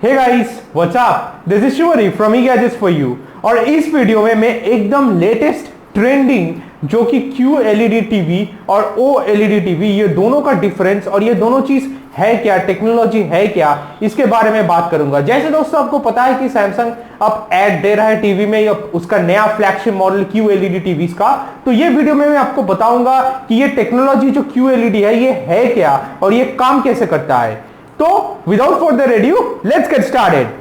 Hey guys, what's up? This is Shivri from E gadgets for you. और इस video में मैं एकदम लेटेस्ट ट्रेंडिंग जो कि QLED टीवी और OLED टीवी, ये दोनों का डिफरेंस और ये दोनों चीज है क्या, टेक्नोलॉजी है क्या, इसके बारे में बात करूंगा। जैसे दोस्तों आपको पता है कि सैमसंग अब ऐड दे रहा है टीवी में, उसका नया फ्लैगशिप मॉडल QLED टीवीज का। तो ये वीडियो में मैं आपको बताऊंगा कि ये टेक्नोलॉजी जो QLED है ये है क्या और ये काम कैसे करता है। तो without further edu let's get started.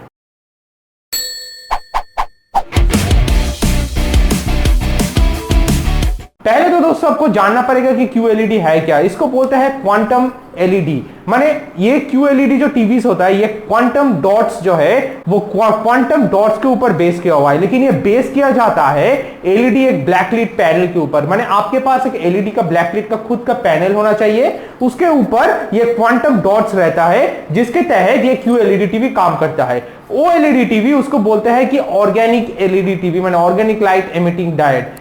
पहले तो दोस्तों आपको जानना पड़ेगा कि QLED है क्या। इसको बोलते हैं क्वांटम LED। माने ये QLED जो टीवीज होता है ये क्वांटम डॉट्स जो है वो क्वांटम डॉट्स के ऊपर बेस किया हुआ है, लेकिन ये बेस किया जाता है LED एक ब्लैकलिट पैनल के ऊपर। माने आपके पास एक LED का ब्लैकलिट का खुद का पैनल होना चाहिए, उसके ऊपर ये क्वांटम डॉट्स रहता है जिसके तहत ये QLED टीवी काम करता है। OLED टीवी उसको बोलते हैं कि ऑर्गेनिक LED टीवी, माने organic light emitting diode.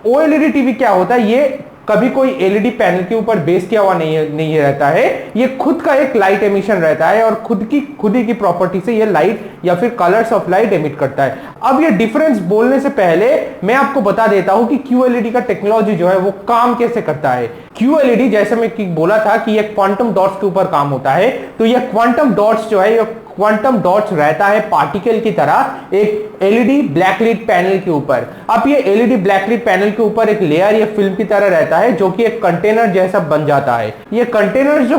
OLED TV क्या होता है, ये कभी कोई LED पैनल के ऊपर बेस किया हुआ नहीं रहता है, ये खुद का एक लाइट एमिशन रहता है और खुद ही की प्रॉपर्टी से ये लाइट या फिर कलर्स ऑफ लाइट एमिट करता है। अब ये डिफरेंस बोलने से पहले मैं आपको बता देता हूं कि QLED का टेक्नोलॉजी जो है वो काम कैसे करता है। QLED जैसे मैं बोला था कि ये क्वांटम डॉट्स के ऊपर काम होता है, तो ये क्वांटम डॉट्स जो है, ये क्वांटम डॉट्स रहता है पार्टिकल की तरह एक LED ब्लैकलिट पैनल के ऊपर। अब ये LED ब्लैकलिट पैनल के ऊपर एक लेयर या फिल्म की तरह रहता है जो कि एक कंटेनर जैसा बन जाता है। ये कंटेनर जो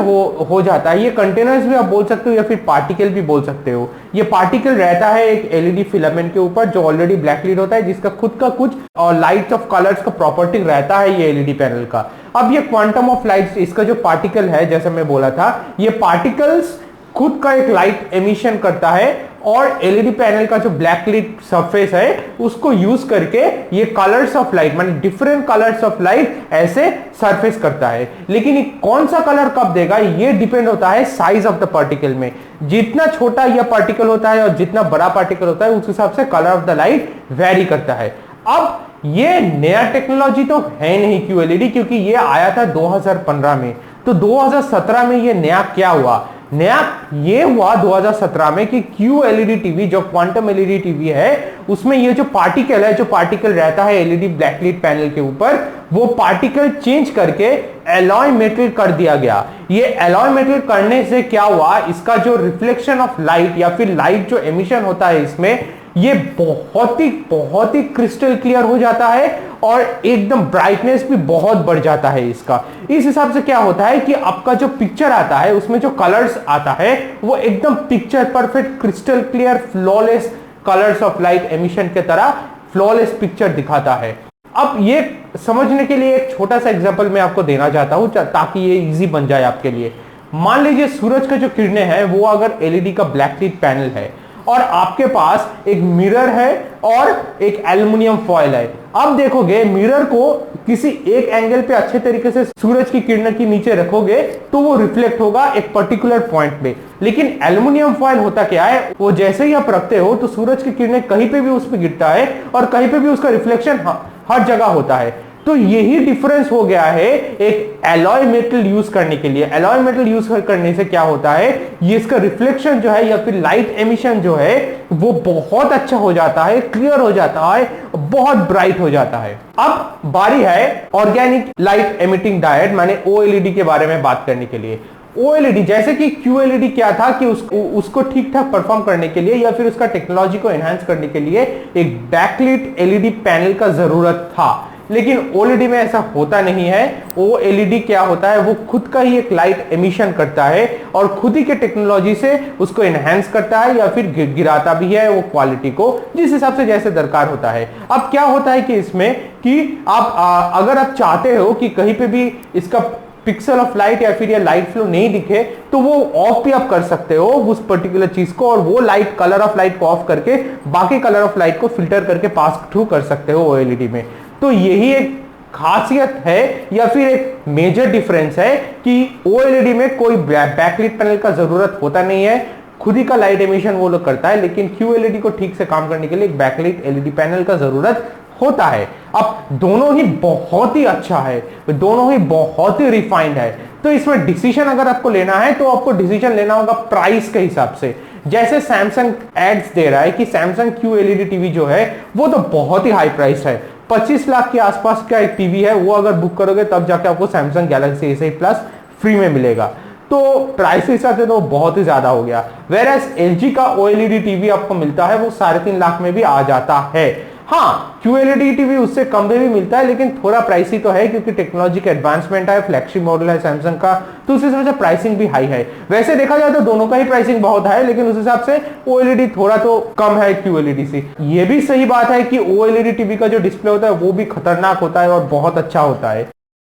हो जाता है, ये कंटेनर्स भी आप बोल सकते हो या फिर पार्टिकल भी बोल सकते हो। ये पार्टिकल रहता है एक LED फिलामेंट के ऊपर जो ऑलरेडी ब्लैकलिट होता है, जिसका खुद का कुछ और लाइट ऑफ कलर्स का प्रॉपर्टी रहता है ये LED पैनल का। अब ये क्वांटम ऑफ लाइट, इसका जो पार्टिकल है, जैसे मैं बोला था, ये पार्टिकल्स खुद का एक लाइट एमिशन करता है और LED पैनल का जो ब्लैकलिट सरफेस है उसको यूज करके ये कलर्स ऑफ लाइट, माने डिफरेंट कलर्स ऑफ लाइट ऐसे सरफेस करता है। लेकिन ये कौन सा कलर कब देगा ये डिपेंड होता है साइज ऑफ द पार्टिकल में। जितना छोटा यह पार्टिकल होता है और जितना बड़ा पार्टिकल होता है उस हिसाब से colour of the light very करता है। अब ये नया टेक्नोलॉजी तो है नहीं QLED, क्योंकि ये आया था 2015 में। तो 2017 में ये नया क्या हुआ? नया ये हुआ 2017 में कि QLED टीवी जो क्वांटम LED टीवी है उसमें ये जो पार्टिकल है, जो पार्टिकल रहता है LED ब्लैकलिट पैनल के ऊपर, वो पार्टिकल चेंज करके एलॉय मेटल कर दिया गया। ये एलॉय मेटल करने से क्या हुआ, इसका जो रिफ्लेक्शन ऑफ लाइट या फिर लाइट जो एमिशन होता है इसमें, ये बहुत ही क्रिस्टल क्लियर हो जाता है और एकदम ब्राइटनेस भी बहुत बढ़ जाता है इसका। इस हिसाब से क्या होता है कि आपका जो पिक्चर आता है उसमें जो कलर्स आता है वो एकदम picture perfect crystal clear flawless colours of light emission के तरह फ्लॉलेस पिक्चर दिखाता है। अब ये समझने के लिए एक छोटा सा एग्जांपल मैं आपको देना चाहता हूं ताकि ये इजी बन जाए आपके लिए। मान लीजिए सूरज का जो किरणें हैं वो अगर LED का ब्लैकलिट पैनल है और आपके पास एक मिरर है और एक एल्युमिनियम फॉयल है। अब देखोगे मिरर को किसी एक एंगल पे अच्छे तरीके से सूरज की किरणें के नीचे रखोगे तो वो रिफ्लेक्ट होगा एक पर्टिकुलर पॉइंट पे। लेकिन एल्युमिनियम फॉयल होता क्या है, वो जैसे ही आप रखते हो तो सूरज की किरणें कहीं पे भी उस पर गिरता है और कहीं पे भी उसका रिफ्लेक्शन हर जगह होता है। तो यही डिफरेंस हो गया है एक एलॉय मेटल यूज करने के लिए। एलॉय मेटल यूज करने से क्या होता है, ये इसका रिफ्लेक्शन जो है या फिर लाइट एमिशन जो है वो बहुत अच्छा हो जाता है, क्लियर हो जाता है, बहुत ब्राइट हो जाता है। अब बारी है ऑर्गेनिक लाइट एमिटिंग डायोड माने OLED के बारे में बात करने के लिए। OLED जैसे कि QLED क्या था कि उसको ठीक ठाक परफॉर्म करने के लिए या फिर उसका टेक्नोलॉजी को एनहांस करने के लिए एक बैकलिट LED पैनल का जरूरत था, लेकिन OLED में ऐसा होता नहीं है। OLED क्या होता है, वो खुद का ही एक लाइट एमिशन करता है और खुद ही के टेक्नोलॉजी से उसको एनहांस करता है या फिर गिराता भी है वो क्वालिटी को जिस हिसाब से जैसे दरकार होता है। अब क्या होता है कि इसमें कि आप अगर आप चाहते हो कि कहीं पे भी इसका पिक्सल ऑफ लाइट या फिर ये लाइट फ्लो नहीं दिखे तो वो ऑफ भी आप कर सकते हो उस पर्टिकुलर चीज को, और वो लाइट कलर ऑफ लाइट को ऑफ करके बाकी कलर ऑफ लाइट को फिल्टर करके पास थ्रू कर सकते हो OLED में। तो यही एक खासियत है या फिर एक मेजर डिफरेंस है कि OLED में कोई बैकलिट पैनल का जरूरत होता नहीं है, खुद ही का लाइट एमिशन वो लोग करता है। लेकिन QLED को ठीक से काम करने के लिए एक बैकलिट LED पैनल का जरूरत होता है। अब दोनों ही बहुत ही अच्छा है, दोनों ही बहुत ही रिफाइंड है। तो इसमें डिसीजन अगर आपको लेना है तो आपको डिसीजन लेना होगा प्राइस के हिसाब से। जैसे सैमसंग एड्स दे रहा है कि सैमसंग QLED टीवी जो है वो तो बहुत ही हाई प्राइस है, 25 लाख के आसपास का एक टीवी है, वो अगर बुक करोगे तब जाके आपको Samsung Galaxy A6 plus free में मिलेगा। तो प्राइस के हिसाब से तो बहुत ही ज्यादा हो गया। वेरएस LG का OLED टीवी आपको मिलता है वो 3.5 लाख में भी आ जाता है। हाँ, QLED टीवी उससे कम में भी मिलता है, लेकिन थोड़ा प्राइसी तो है क्योंकि टेक्नोलॉजी का एडवांसमेंट है, फ्लैगशिप मॉडल है सैमसंग का, तो उस हिसाब से प्राइसिंग भी हाई है। वैसे देखा जाए तो दोनों का ही प्राइसिंग बहुत है, लेकिन उस हिसाब से OLED थोड़ा तो कम है QLED से। ये भी सही बात है कि OLED टीवी का जो डिस्प्ले होता है वो भी खतरनाक होता है और बहुत अच्छा होता है।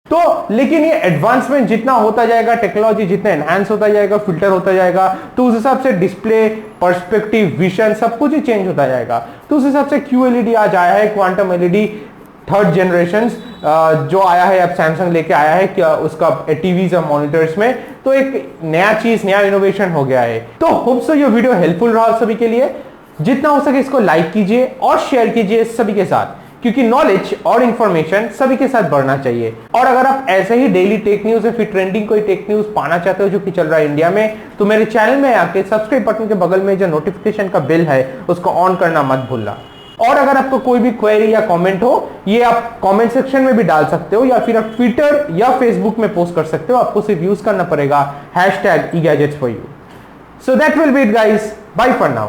तो लेकिन ये एडवांसमेंट जितना होता जाएगा, टेक्नोलॉजी जितना एनहांस होता जाएगा, फिल्टर होता जाएगा, तो उस हिसाब से डिस्प्ले, पर्सपेक्टिव, विजन सब कुछ ही चेंज होता जाएगा। तो उस हिसाब से QLED आज आया है, क्वांटम LED 3rd जनरेशन जो आया है, अब सैमसंग लेके आया है क्या उसका टीवीज और मॉनिटर्स में, तो एक नया चीज, नया इनोवेशन हो गया है। तो होप सो ये वीडियो हेल्पफुल रहा सभी के लिए। जितना हो सके इसको लाइक कीजिए और शेयर कीजिए सभी के साथ, क्योंकि नॉलेज और इंफॉर्मेशन सभी के साथ बढ़ना चाहिए। और अगर आप ऐसे ही डेली टेक न्यूज या फिर ट्रेंडिंग कोई टेक न्यूज पाना चाहते हो जो कि चल रहा है इंडिया में, तो मेरे चैनल में आके सब्सक्राइब बटन के बगल में जो नोटिफिकेशन का बेल है उसको ऑन करना मत भूलना। और अगर आपको कोई भी क्वेरी या कमेंट हो, ये आप कमेंट सेक्शन में भी डाल सकते हो या फिर आप ट्विटर या फेसबुक में पोस्ट कर सकते हो। आपको सिर्फ यूज करना पड़ेगा #eGadgetsForYou। So that will be it guys. Bye for now.